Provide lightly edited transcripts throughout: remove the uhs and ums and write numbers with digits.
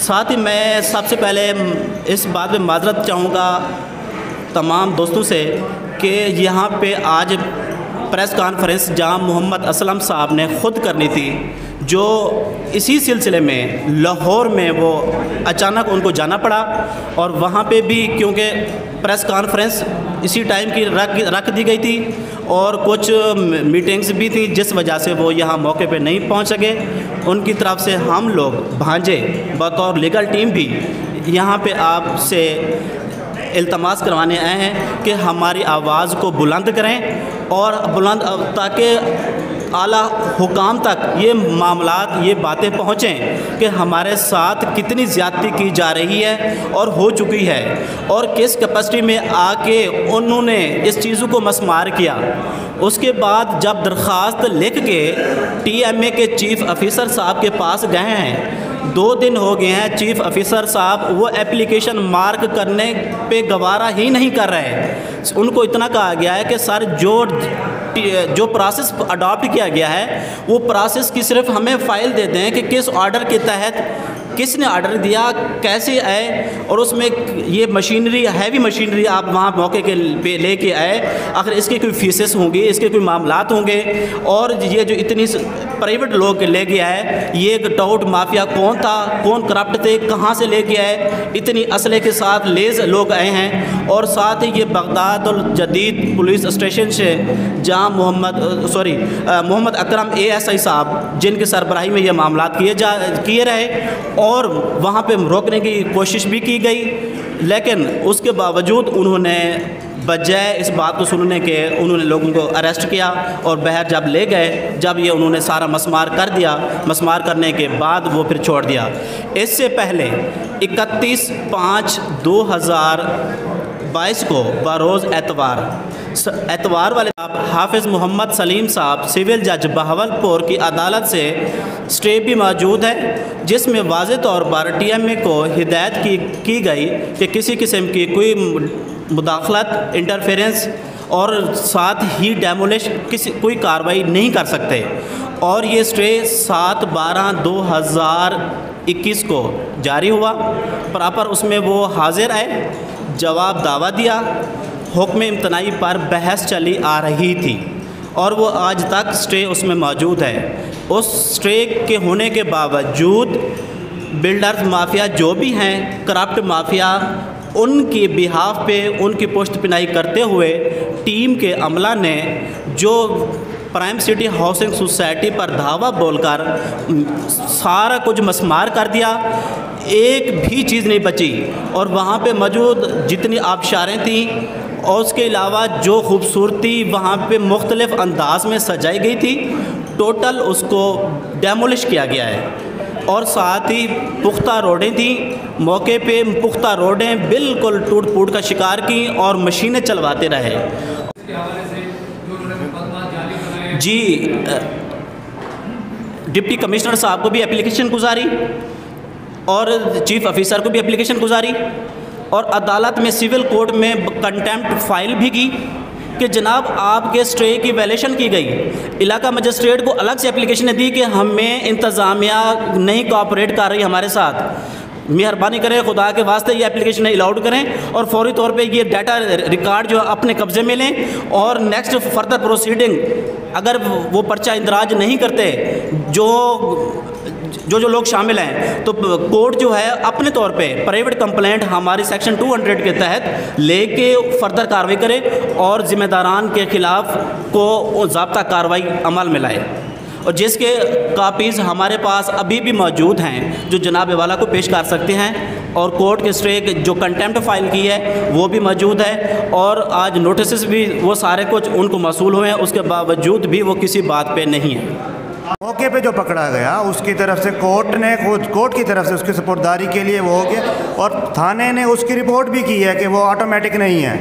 साथ ही मैं सबसे पहले इस बात में माजरत चाहूँगा तमाम दोस्तों से कि यहाँ पे आज प्रेस कॉन्फ्रेंस जहाँ मोहम्मद असलम साहब ने ख़ुद करनी थी, जो इसी सिलसिले में लाहौर में वो अचानक उनको जाना पड़ा और वहाँ पे भी क्योंकि प्रेस कॉन्फ्रेंस इसी टाइम की रख दी गई थी और कुछ मीटिंग्स भी थी, जिस वजह से वो यहाँ मौके पे नहीं पहुँच सके। उनकी तरफ से हम लोग भांजे बतौर लीगल टीम भी यहाँ पे आपसे इल्तमास करवाने आए हैं कि हमारी आवाज़ को बुलंद करें और बुलंद ताकि आला हुकाम तक ये मामलात ये बातें पहुँचें कि हमारे साथ कितनी ज़्यादती की जा रही है और हो चुकी है और किस कैपेसिटी में आके उन्होंने इस चीज़ों को मसमार किया। उसके बाद जब दरख्वास्त लिख के TMA के चीफ़ ऑफिसर साहब के पास गए हैं, 2 दिन हो गए हैं, चीफ़ ऑफिसर साहब वो एप्लीकेशन मार्क करने पे गवारा ही नहीं कर रहे हैं। उनको इतना कहा गया है कि सर जो प्रोसेस अडॉप्ट किया गया है वो प्रोसेस की सिर्फ हमें फ़ाइल दे दें कि किस ऑर्डर के तहत किसने ऑर्डर दिया, कैसे आए और उसमें ये मशीनरी हैवी मशीनरी आप वहाँ मौके के पे लेके आए, आखिर इसके कोई फीसेस होंगी, इसके कोई मामलात होंगे और ये जो इतनी प्राइवेट लोग ले गया है, ये टाउट माफिया कौन था, कौन करप्ट थे, कहाँ से लेके आए, इतनी असले के साथ लेज़ लोग आए हैं। और साथ ही ये बगदाद और जदीद पुलिस स्टेशन से जहाँ मोहम्मद अकरम ASI साहब जिनके सरबराही में ये मामलात किए रहे और वहाँ पे रोकने की कोशिश भी की गई, लेकिन उसके बावजूद उन्होंने बजाय इस बात को सुनने के उन्होंने लोगों को अरेस्ट किया और बहर जब ले गए, जब ये उन्होंने सारा मसमार कर दिया, मसमार करने के बाद वो फिर छोड़ दिया। इससे पहले 31/5/2022 को बरोज़ एतवार वाले हाफिज़ मोहम्मद सलीम साहब सिविल जज बहावलपुर की अदालत से स्टे भी मौजूद है, जिसमें वाज़े तौर पर TMA को हिदायत की गई कि किसी किस्म की कोई मुदाखलत, इंटरफेरेंस और साथ ही डेमोलिश कोई कार्रवाई नहीं कर सकते। और ये स्टे 7/12/2021 को जारी हुआ। प्रॉपर उसमें वो हाजिर आए, जवाब दावा दिया, हुक्म इम्तनाई पर बहस चली आ रही थी और वो आज तक स्टे उसमें मौजूद है। उस स्टे के होने के बावजूद बिल्डर्स माफिया जो भी हैं, करप्ट माफिया, उनकी बिहाफ पे उनकी पोस्ट पिनाई करते हुए टीम के अमला ने जो प्राइम सिटी हाउसिंग सोसाइटी पर धावा बोलकर सारा कुछ मसमार कर दिया, एक भी चीज़ नहीं बची। और वहाँ पे मौजूद जितनी आबशारें थीं और उसके अलावा जो खूबसूरती वहाँ पे मुख्तलिफ़ अंदाज में सजाई गई थी, टोटल उसको डेमोलिश किया गया है। और साथ ही पुख्ता रोडें थी, मौके पे पुख्ता रोडें बिल्कुल टूट फूट का शिकार की और मशीनें चलवाते रहे। जी, डिप्टी कमिश्नर साहब को भी एप्लीकेशन गुजारी और चीफ ऑफिसर को भी एप्लीकेशन गुजारी और अदालत में सिविल कोर्ट में कंटेम्प्ट फाइल भी की कि जनाब आपके स्टे की वैलेशन की गई। इलाका मजिस्ट्रेट को अलग से एप्लीकेशन दी कि हमें इंतज़ामिया नहीं कोऑपरेट कर रही हमारे साथ, मेहरबानी करें खुदा के वास्ते ये एप्लीकेशन अलाउड करें और फौरी तौर पे ये डाटा रिकॉर्ड जो अपने कब्ज़े में लें और नेक्स्ट फर्दर प्रोसीडिंग अगर वो पर्चा इंदराज नहीं करते जो लोग शामिल हैं तो कोर्ट जो है अपने तौर पे प्राइवेट कंप्लेंट हमारी सेक्शन 200 के तहत लेके फर्दर कार्रवाई करे और ज़िम्मेदारान के ख़िलाफ़ को ज़ाब्ता कार्रवाई अमल में लाए। और जिसके कापीज़ हमारे पास अभी भी मौजूद हैं जो जनाब वाला को पेश कर सकते हैं और कोर्ट के स्टे जो कंटेम्प्ट फाइल की है वो भी मौजूद है और आज नोटिस भी वो सारे कुछ उनको मसूल हुए हैं, उसके बावजूद भी वो किसी बात पे नहीं है। मौके पे जो पकड़ा गया उसकी तरफ से कोर्ट की तरफ से उसकी सपुर्दारी के लिए वो हो गया और थाने ने उसकी रिपोर्ट भी की है कि वो ऑटोमेटिक नहीं है,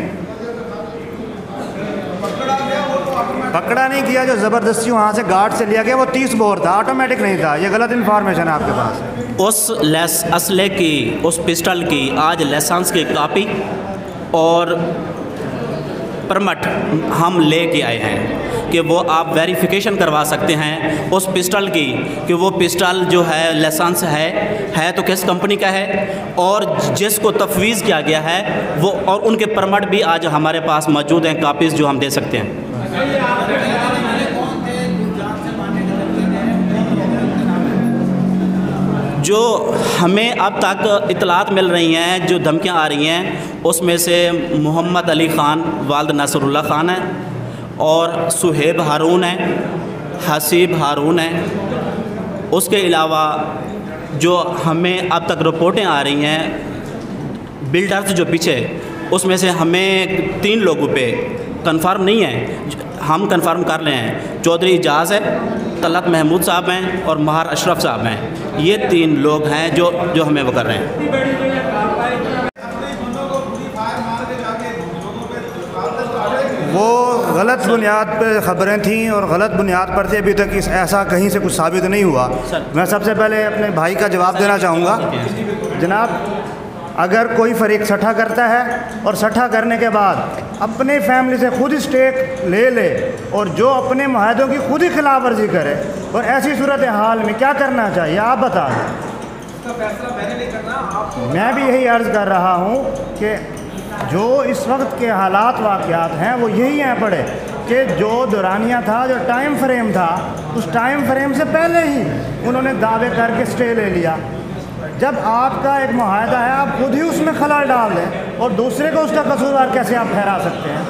पकड़ा नहीं किया, जो ज़बरदस्ती वहाँ से गार्ड से लिया गया वो 30 बोर था, ऑटोमेटिक नहीं था। ये गलत इन्फॉर्मेशन है आपके पास। उस असले की, उस पिस्टल की आज लाइसेंस की कॉपी और परमिट हम ले के आए हैं। कि वो आप वेरिफिकेशन करवा सकते हैं उस पिस्टल की कि वो पिस्टल जो है लाइसेंस है तो किस कंपनी का है, और जिसको तफवीज़ किया गया है वो, और उनके परमिट भी आज हमारे पास मौजूद हैं, कापीज़ जो हम दे सकते हैं। जो हमें अब तक इतलात मिल रही हैं, जो धमकियां आ रही हैं, उसमें से मोहम्मद अली ख़ान वालिद नसरुल्लाह ख़ान है, और सुहेब हारून है, हसीब हारून है। उसके अलावा जो हमें अब तक रिपोर्टें आ रही हैं बिल्डर्स जो पीछे, उसमें से हमें 3 लोगों पे कंफर्म नहीं है, हम कंफर्म कर रहे हैं। चौधरी इजाज़ है, तलत महमूद साहब हैं और महार अशरफ साहब हैं। ये 3 लोग हैं जो हमें वो कर रहे हैं। वो गलत बुनियाद पे ख़बरें थीं और गलत बुनियाद पर थे। अभी तक ऐसा कहीं से कुछ साबित नहीं हुआ। मैं सबसे पहले अपने भाई का जवाब देना चाहूँगा। जनाब, अगर कोई फ़रीक सट्टा करता है और सट्टा करने के बाद अपने फैमिली से खुद स्टेक ले और जो अपने मुआहदों की खुद ही खिलाफ वर्जी करे, और ऐसी सूरत हाल में क्या करना चाहिए आप बता दें। मैं भी यही अर्ज़ कर रहा हूँ कि जो इस वक्त के हालात वाक़यात हैं वो यही हैं पड़े कि जो दौरानिया था, जो टाइम फ्रेम था, उस टाइम फ्रेम से पहले ही उन्होंने दावे करके स्टे ले लिया। जब आपका एक मुआहदा है, आप खुद ही उसमें खलल डाल दें और दूसरे को उसका कसूरवार कैसे आप ठहरा सकते हैं।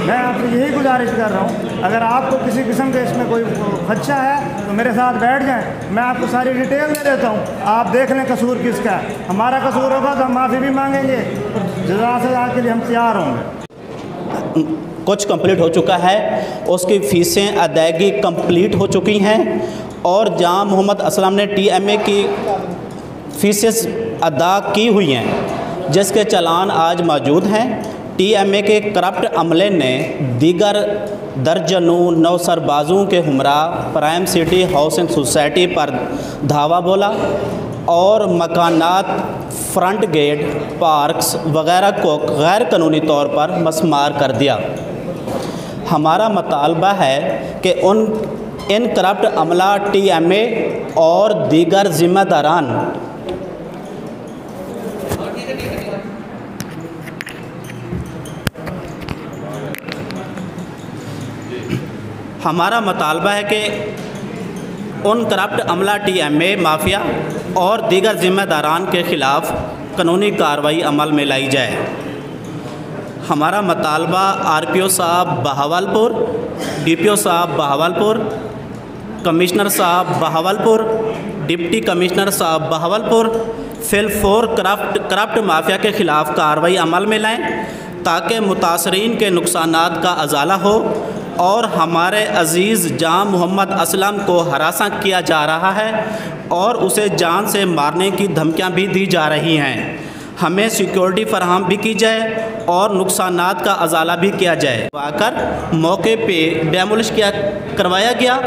मैं आपसे यही गुजारिश कर रहा हूँ, अगर आपको किसी किस्म के इसमें कोई खदशा है तो मेरे साथ बैठ जाएं, मैं आपको सारी डिटेल दे देता हूँ, आप देख लें कसूर किसका है। हमारा कसूर होगा तो हम माफ़ी भी मांगेंगे और जज़ा सज़ा के लिए हम तैयार होंगे। कुछ कंप्लीट हो चुका है, उसकी फ़ीसें अदायगी कंप्लीट हो चुकी हैं, और जहाँ मोहम्मद असलम ने TMA की फ़ीसें अदा की हुई हैं, जिसके चालान आज मौजूद हैं। TMA के करप्ट अमले ने दीगर दर्जनों नौसरबाजों के हमरा प्राइम सिटी हाउसिंग सोसाइटी पर धावा बोला और मकानात, फ्रंट गेट, पार्क्स वगैरह को गैर कानूनी तौर पर मस्मार कर दिया। हमारा मुतालबा है कि इन करप्ट अमला, TMA और दीगर ज़िम्मेदारान हमारा मुतालबा है कि उन करप्ट अमला, TMA माफिया और दीगर ज़िम्मेदारान के ख़िलाफ़ कानूनी कार्रवाई अमल में लाई जाए। हमारा मुतालबा RPO साहब बहावलपुर, DPO साहब बहावलपुर, कमिश्नर साहब बहावलपुर, डिप्टी कमिश्नर साहब बहावलपुर फिल-4 करप्ट माफिया के ख़िलाफ़ कार्रवाई अमल में लाएँ ताकि मुतासरीन के नुकसानात का अजाला हो और हमारे अज़ीज़ जान मोहम्मद असलम को हरासा किया जा रहा है और उसे जान से मारने की धमकियां भी दी जा रही हैं। हमें सिक्योरिटी फराहम भी की जाए और नुकसानात का अजाला भी किया जाए। आकर मौके पे डेमोलिश करवाया गया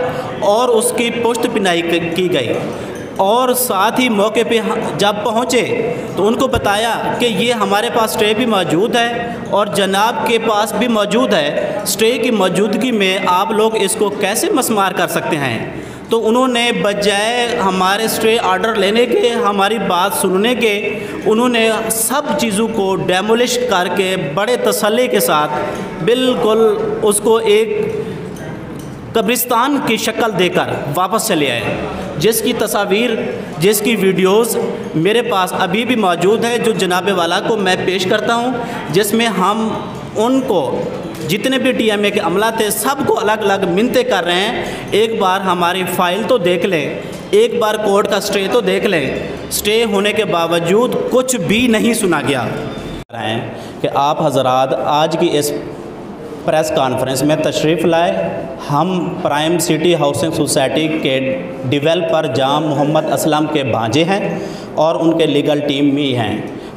और उसकी पुष्ट पिनाई की गई, और साथ ही मौके पे जब पहुँचे तो उनको बताया कि ये हमारे पास स्टे भी मौजूद है और जनाब के पास भी मौजूद है। स्टे की मौजूदगी में आप लोग इसको कैसे मस्मार कर सकते हैं? तो उन्होंने बजाय हमारे स्टे ऑर्डर लेने के, हमारी बात सुनने के, उन्होंने सब चीज़ों को डेमोलिश करके बड़े तसल्ली के साथ बिल्कुल उसको एक कब्रिस्तान की शक्ल देकर वापस चले आए, जिसकी तस्वीर, जिसकी वीडियोस मेरे पास अभी भी मौजूद है, जो जनाबे वाला को मैं पेश करता हूं, जिसमें हम उनको जितने भी TMA के अमला थे सबको अलग अलग मिन्नतें कर रहे हैं, एक बार हमारी फ़ाइल तो देख लें, एक बार कोर्ट का स्टे तो देख लें। स्टे होने के बावजूद कुछ भी नहीं सुना गया है कि आप हजरात आज की इस प्रेस कॉन्फ्रेंस में तशरीफ़ लाए। हम प्राइम सिटी हाउसिंग सोसाइटी के डेवलपर जाम मोहम्मद असलम के भांजे हैं और उनके लीगल टीम भी हैं।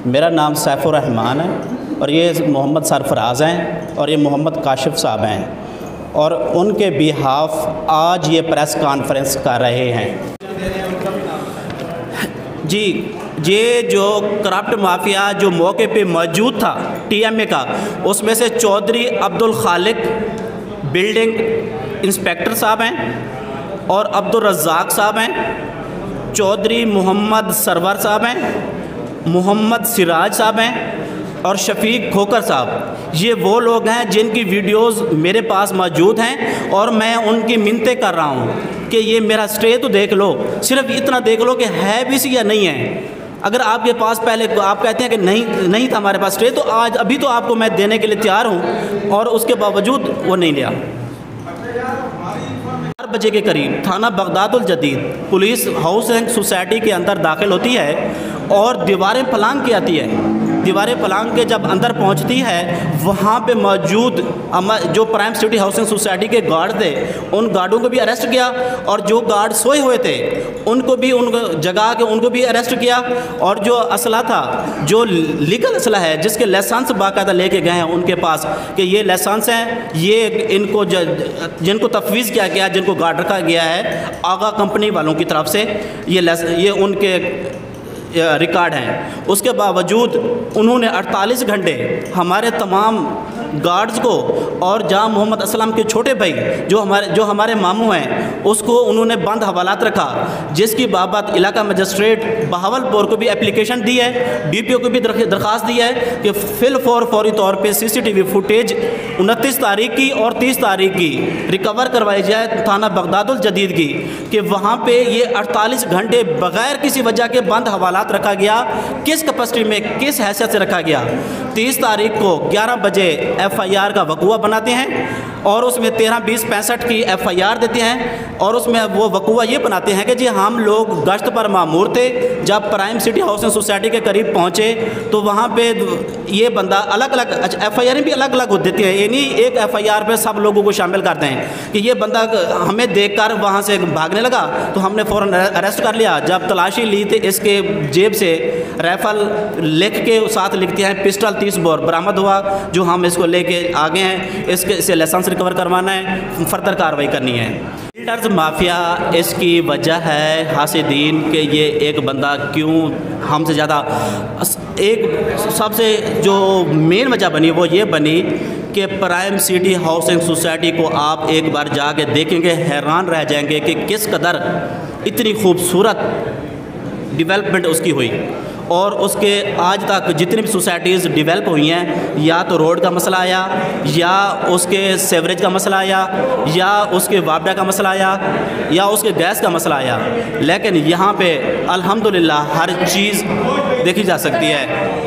मेरा नाम सैफुर रहमान है और ये मोहम्मद सरफराज हैं और ये मोहम्मद काशिफ साहब हैं और उनके बिहाफ आज ये प्रेस कॉन्फ्रेंस कर रहे हैं। जी, ये जो करप्ट माफिया जो मौके पे मौजूद था TMA का, उसमें से चौधरी अब्दुल खालिक बिल्डिंग इंस्पेक्टर साहब हैं और अब्दुल रज़ाक साहब हैं, चौधरी मोहम्मद सरवर साहब हैं, मोहम्मद सिराज साहब हैं और शफीक खोकर साहब। ये वो लोग हैं जिनकी वीडियोस मेरे पास मौजूद हैं और मैं उनकी मिन्नतें कर रहा हूँ कि ये मेरा स्टे तो देख लो, सिर्फ इतना देख लो कि है भी सी या नहीं है। अगर आपके पास पहले आप कहते हैं कि नहीं था हमारे पास स्टे, तो आज अभी तो आपको मैं देने के लिए तैयार हूँ और उसके बावजूद वो नहीं लिया। 4 बजे के करीब थाना बगदादुल जदीद पुलिस हाउसिंग सोसाइटी के अंदर दाखिल होती है और दीवारें फलांग के आती है। दीवारें फलांग के जब अंदर पहुंचती है, वहाँ पे मौजूद जो प्राइम सिटी हाउसिंग सोसाइटी के गार्ड थे, उन गार्डों को भी अरेस्ट किया और जो गार्ड सोए हुए थे उनको भी जगा के उनको भी अरेस्ट किया। और जो असला था, जो लीगल असला है, जिसके लाइसेंस बाकायदा लेके गए हैं उनके पास कि ये लाइसेंस हैं, ये इनको जिनको तफवीज़ किया गया, जिनको गार्ड रखा गया है आगा कंपनी वालों की तरफ से, ये उनके रिकॉर्ड हैं। उसके बावजूद उन्होंने 48 घंटे हमारे तमाम गार्ड्स को और जहाँ मोहम्मद असलम के छोटे भाई जो हमारे मामू हैं उसको उन्होंने बंद हवालात रखा, जिसकी बाबत इलाका मजिस्ट्रेट बहावलपुर को भी एप्लीकेशन दी है, डीपीओ को भी दरख्वास्त दी है कि फौरी तौर पे सीसीटीवी फुटेज 29 तारीख की और 30 तारीख की रिकवर करवाई जाए थाना बगदादुल जदीद की, कि वहाँ पे ये 48 घंटे बग़ैर किसी वजह के बंद हवालात रखा गया। किस कैपेसिटी में, किस हैसियत से रखा गया? 30 तारीख को 11 बजे FIR का वकूआ बनाते हैं और उसमें 13-20-65 की FIR देते हैं और उसमें वो वकूआ ये बनाते हैं कि जी हम लोग गश्त पर मामूर थे, जब प्राइम सिटी हाउसिंग सोसाइटी के करीब पहुँचे तो वहाँ पे ये बंदा अलग अलग FIR भी अलग अलग देती है, यानी एक FIR पे सब लोगों को शामिल करते हैं कि ये बंदा हमें देखकर वहाँ से भागने लगा तो हमने फ़ौरन अरेस्ट कर लिया। जब तलाशी ली तो इसके जेब से राइफल लिख के साथ लिखते हैं पिस्टल 30 बोर बरामद हुआ, जो हम इसको लेके आ गए हैं। इसे लाइसेंस रिकवर करवाना है, फर्दर कार्रवाई करनी है। बिल्डर्स माफिया इसकी वजह है हासिदीन कि ये एक बंदा क्यों हमसे ज़्यादा, एक सबसे जो मेन वजह बनी वो ये बनी कि प्राइम सिटी हाउसिंग सोसाइटी को आप एक बार जाके देखेंगे, हैरान रह जाएंगे कि किस कदर इतनी खूबसूरत डेवलपमेंट उसकी हुई। और उसके आज तक जितनी भी सोसाइटीज़ डेवलप हुई हैं, या तो रोड का मसला आया, या उसके सेवरेज का मसला आया, या उसके वापडा का मसला आया, या उसके गैस का मसला आया, लेकिन यहाँ पे अल्हम्दुलिल्लाह हर चीज़ देखी जा सकती है।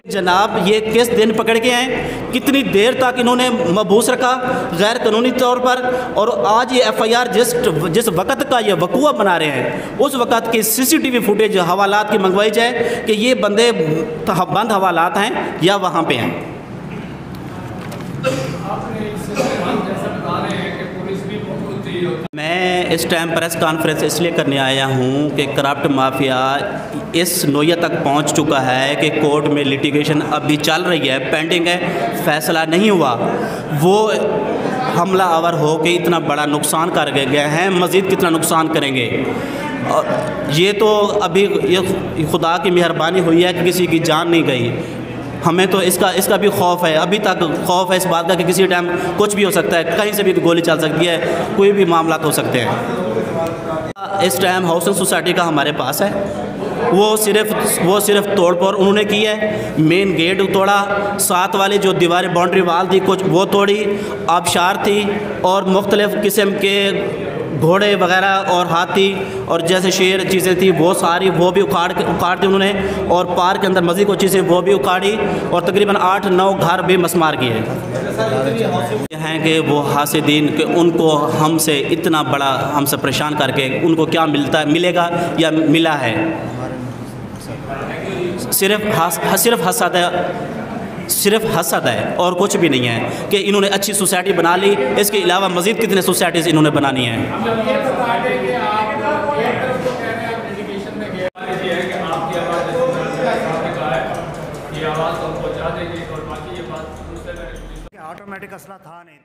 जनाब ये किस दिन पकड़ के हैं, कितनी देर तक इन्होंने मबूस रखा गैर कानूनी तौर पर, और आज ये FIR जिस वक़्त का ये वकूआ बना रहे हैं उस वक़्त की CCTV फुटेज हवालात की मंगवाई जाए कि ये बंदे बंद हवालात हैं या वहाँ पे हैं। मैं इस टाइम प्रेस कॉन्फ्रेंस इसलिए करने आया हूँ कि करप्ट माफिया इस नोयत तक पहुँच चुका है कि कोर्ट में लिटिगेशन अभी चल रही है, पेंडिंग है, फैसला नहीं हुआ। वो हमला आवर हो के इतना बड़ा नुकसान कर गए हैं, मज़ीद कितना नुकसान करेंगे। और ये तो अभी ये खुदा की मेहरबानी हुई है कि किसी की जान नहीं गई। हमें तो इसका भी खौफ है, अभी तक खौफ है इस बात का कि किसी टाइम कुछ भी हो सकता है, कहीं से भी गोली चल सकती है, कोई भी मामला हो सकते हैं। इस टाइम हाउसिंग सोसाइटी का हमारे पास है, वो सिर्फ तोड़ फोड़ उन्होंने की है। मेन गेट तोड़ा, साथ वाली जो दीवारें बाउंड्री वाल थी कुछ वो तोड़ी, आबशार थी और मुख्तलिफ़ किस्म के घोड़े वगैरह और हाथी और जैसे शेर चीज़ें थी वो सारी वो भी उखाड़ दी उन्होंने, और पार्क के अंदर मज़ीद कुछ चीज़ें वो भी उखाड़ी, और तकरीबन 8-9 घर भी मसमार किए हैं कि वो हासिदीन के उनको हमसे इतना बड़ा हमसे परेशान करके उनको क्या मिलेगा या मिला है, सिर्फ हसद है और कुछ भी नहीं है कि इन्होंने अच्छी सोसाइटी बना ली। इसके अलावा मज़ीद कितने सोसाइटीज़ इन्होंने बनानी है। ऑटोमेटिक असला था नहीं।